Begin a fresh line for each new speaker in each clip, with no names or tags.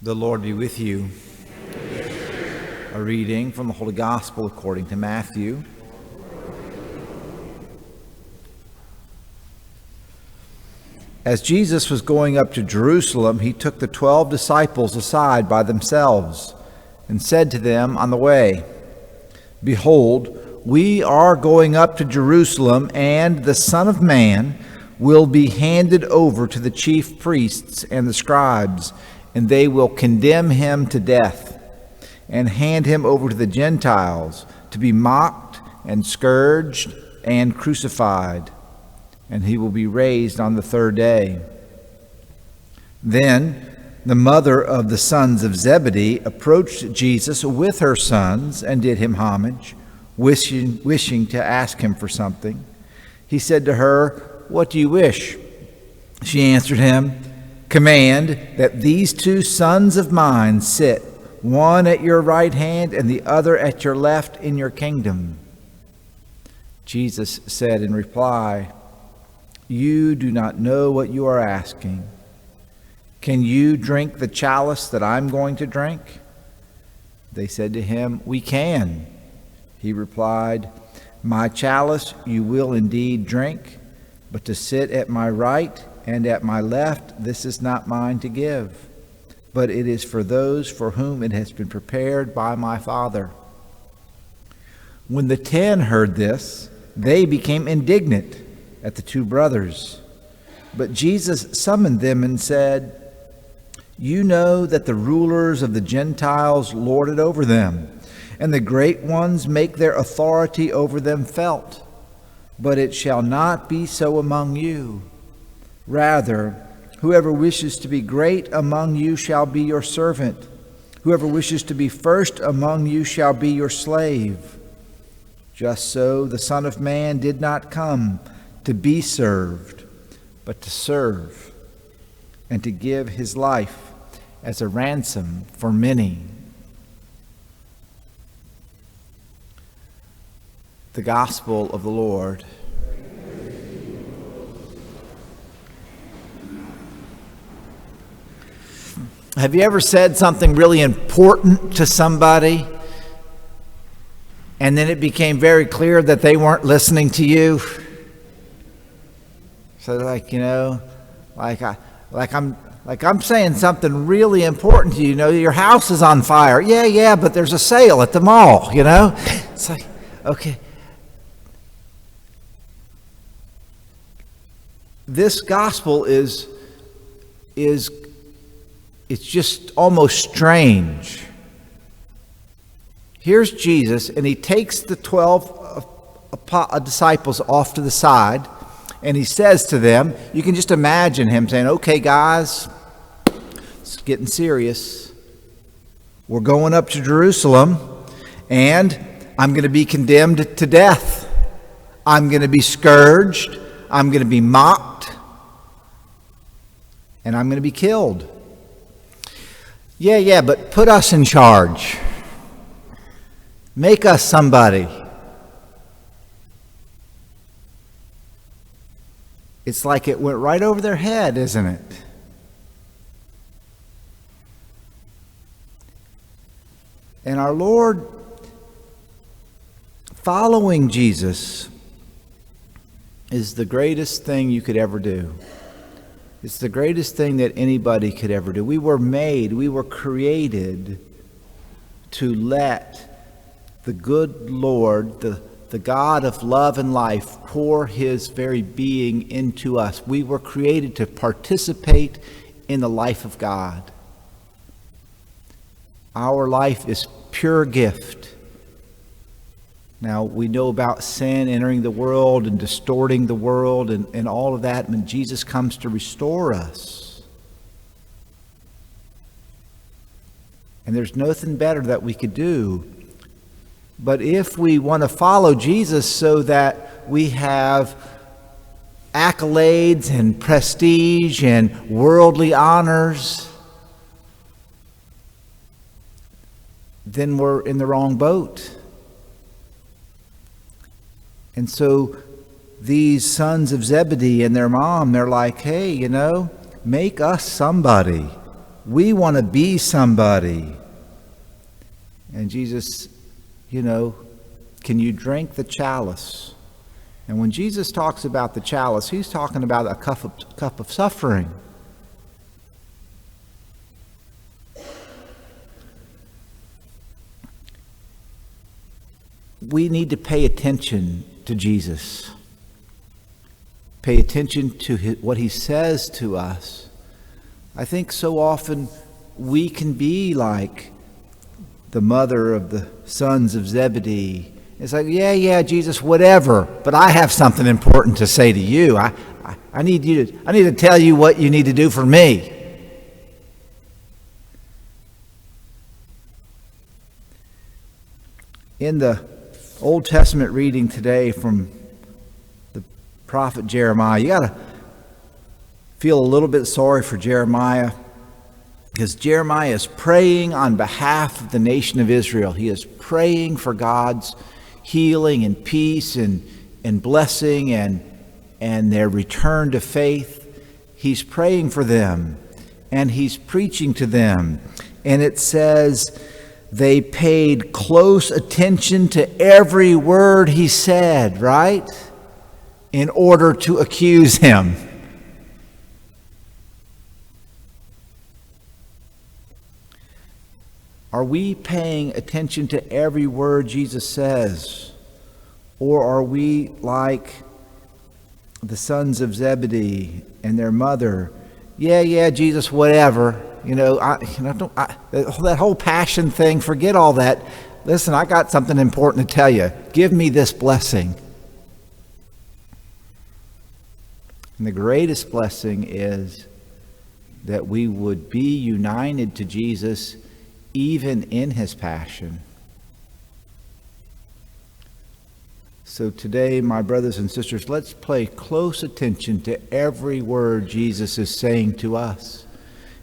The Lord be with you. A reading from the Holy Gospel according to Matthew. As Jesus was going up to Jerusalem, he took the 12 disciples aside by themselves and said to them on the way, "Behold, we are going up to Jerusalem, and the Son of Man will be handed over to the chief priests and the scribes, and they will condemn him to death and hand him over to the Gentiles to be mocked and scourged and crucified, and he will be raised on the third day." Then the mother of the sons of Zebedee approached Jesus with her sons and did him homage, wishing to ask him for something. He said to her, "What do you wish?" She answered him, "Command that these 2 sons of mine sit, one at your right hand and the other at your left in your kingdom." Jesus said in reply, "You do not know what you are asking. Can you drink the chalice that I'm going to drink?" They said to him, "We can." He replied, "My chalice you will indeed drink, but to sit at my right and at my left, this is not mine to give, but it is for those for whom it has been prepared by my Father." When the 10 heard this, they became indignant at the 2 brothers. But Jesus summoned them and said, "You know that the rulers of the Gentiles lord it over them, and the great ones make their authority over them felt. But it shall not be so among you. Rather, whoever wishes to be great among you shall be your servant. Whoever wishes to be first among you shall be your slave. Just so the Son of Man did not come to be served, but to serve, and to give his life as a ransom for many." The Gospel of the Lord. Have you ever said something really important to somebody, and then it became very clear that they weren't listening to you? So I'm saying something really important to you. You know, your house is on fire. Yeah, but there's a sale at the mall, you know? It's like, okay. This gospel is it's just almost strange. Here's Jesus, and he takes the 12 disciples off to the side, and he says to them, you can just imagine him saying, "Okay, guys, it's getting serious. We're going up to Jerusalem, and I'm going to be condemned to death. I'm going to be scourged. I'm going to be mocked, and I'm going to be killed. Yeah, but put us in charge. Make us somebody." It's like it went right over their head, isn't it? And our Lord, following Jesus, is the greatest thing you could ever do. It's the greatest thing that anybody could ever do. We were created to let the good Lord, the God of love and life, pour his very being into us. We were created to participate in the life of God. Our life is pure gift. Now, we know about sin entering the world and distorting the world and all of that, and Jesus comes to restore us. And there's nothing better that we could do. But if we want to follow Jesus so that we have accolades and prestige and worldly honors, then we're in the wrong boat. And so these sons of Zebedee and their mom, they're like, "Hey, make us somebody. We want to be somebody. And Jesus, can you drink the chalice? And when Jesus talks about the chalice, he's talking about a cup of suffering. We need to pay attention to Jesus. Pay attention to what he says to us. I think so often we can be like the mother of the sons of Zebedee. It's like, yeah, Jesus, whatever, but I have something important to say to you. I need to tell you what you need to do for me. In the Old Testament reading today from the prophet Jeremiah, you got to feel a little bit sorry for Jeremiah, because Jeremiah is praying on behalf of the nation of Israel. He is praying for God's healing and peace and blessing and their return to faith. He's praying for them, and he's preaching to them. And it says they paid close attention to every word he said, right? In order to accuse him. Are we paying attention to every word Jesus says? Or are we like the sons of Zebedee and their mother? Yeah, Jesus, whatever. That whole passion thing, forget all that. Listen, I got something important to tell you. Give me this blessing. And the greatest blessing is that we would be united to Jesus even in his passion. So today, my brothers and sisters, let's pay close attention to every word Jesus is saying to us.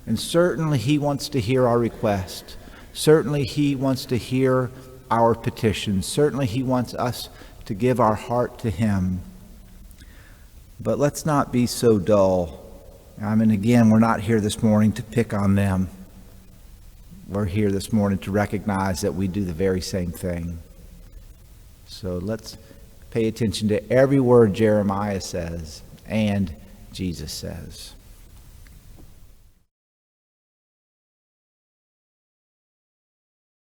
And certainly he wants to hear our request. Certainly he wants to hear our petitions. Certainly he wants us to give our heart to him. But let's not be so dull. Again, we're not here this morning to pick on them. We're here this morning to recognize that we do the very same thing. So let's pay attention to every word Jeremiah says and Jesus says.